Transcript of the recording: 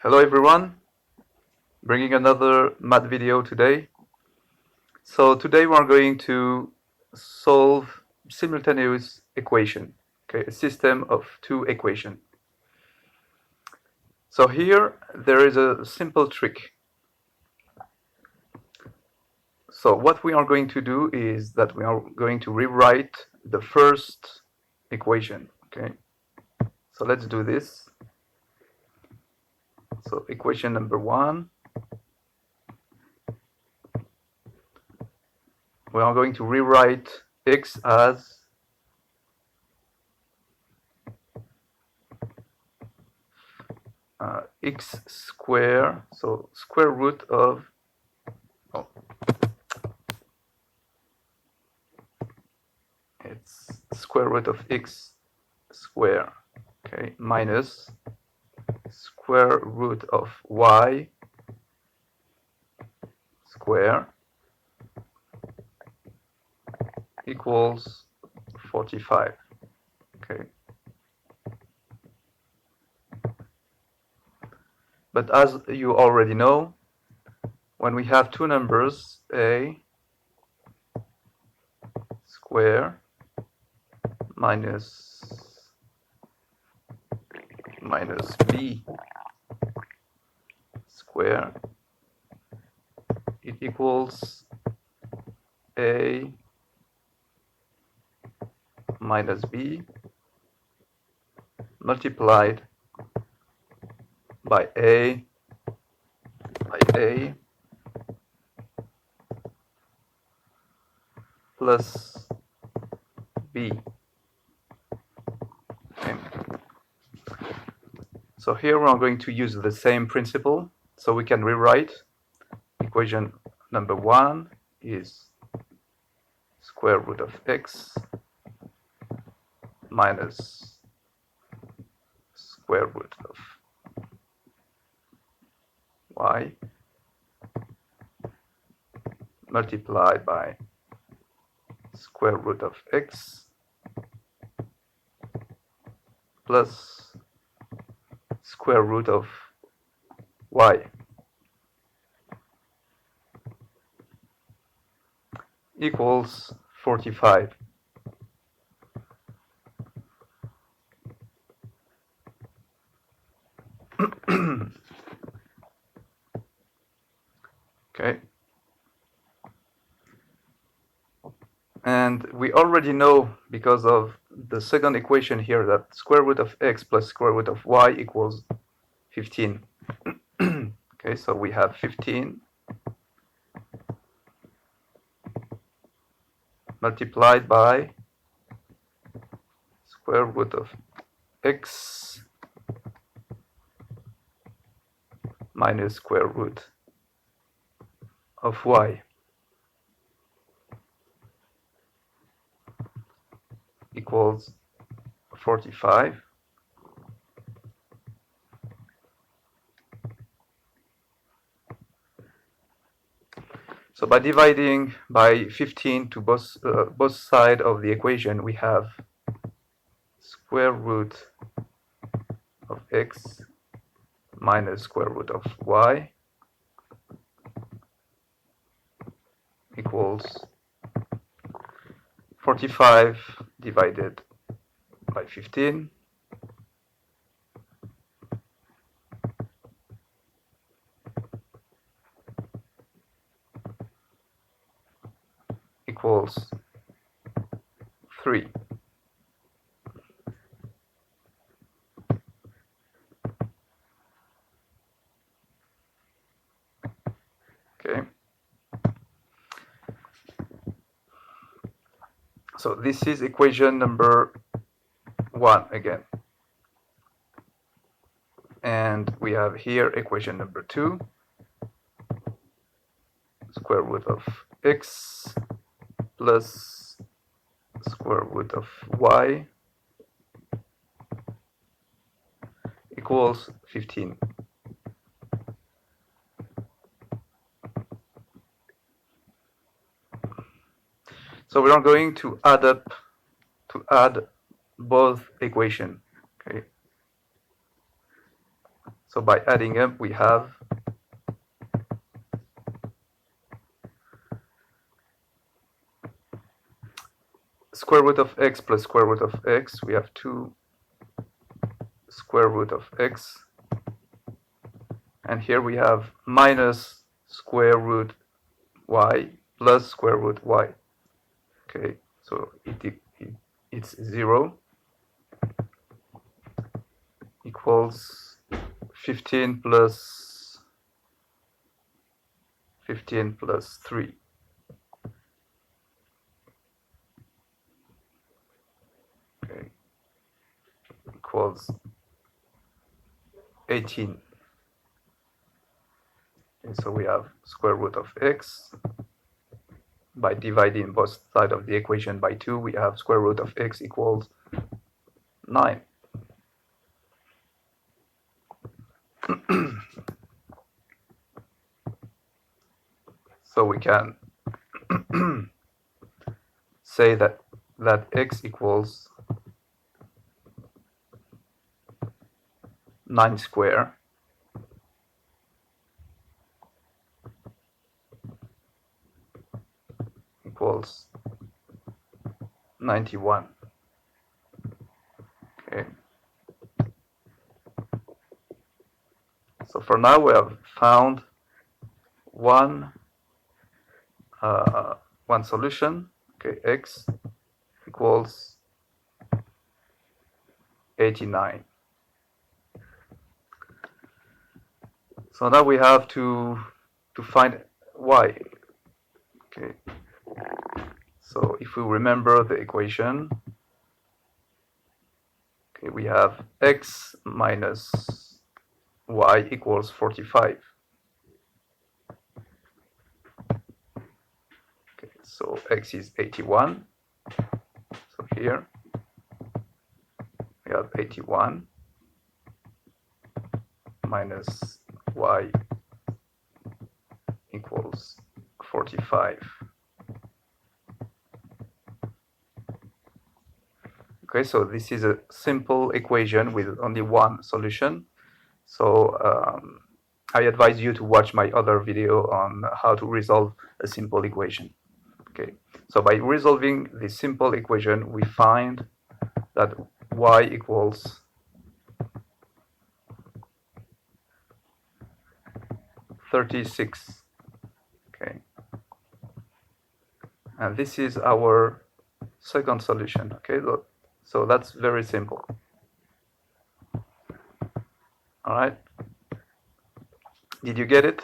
Hello everyone, bringing another math video today. So today we are going to solve simultaneous equation, okay, a system of two equations. So here there is a simple trick. So what we are going to do is that we are going to rewrite the first equation, okay? So let's do this. So equation number 1, we are going to rewrite x as x square, so square root of, oh, it's square root of x square, okay, minus square root of y square equals 45, okay. But as you already know, when we have two numbers, a square minus b square, it equals a minus b multiplied by a plus b. Okay. So here we're going to use the same principle, so we can rewrite equation number 1 is square root of x minus square root of y multiplied by square root of x plus square root of y equals 45. Okay. And we already know, because of the second equation here, that square root of x plus square root of y equals 15. Okay, so we have 15 multiplied by square root of x minus square root of y equals 45. So by dividing by 15 to both sides of the equation, we have square root of x minus square root of y equals 45 divided by 15 equals 3. Okay. So this is equation number 1 again. And we have here equation number 2, square root of x plus square root of y equals 15. So we are going to add both equations. Okay. So by adding up, we have square root of x plus square root of x. We have 2 square root of x. And here we have minus square root y plus square root y. Okay, so it's 0 equals 15 plus 3. Okay, equals 18. Okay, so we have square root of x. By dividing both sides of the equation by 2, we have square root of x equals 9. So we can say that x equals 9 square equals 91. Okay. So for now we have found one solution. Okay, x equals 89. So now we have to find y. Okay. So if we remember the equation, okay, we have x minus y equals 45. Okay, so x is 81. So here we have 81 minus y equals 45. Okay, so this is a simple equation with only one solution. So I advise you to watch my other video on how to resolve a simple equation. Okay, so by resolving this simple equation, we find that y equals 36. Okay, and this is our second solution. Okay, so that's very simple. All right, did you get it?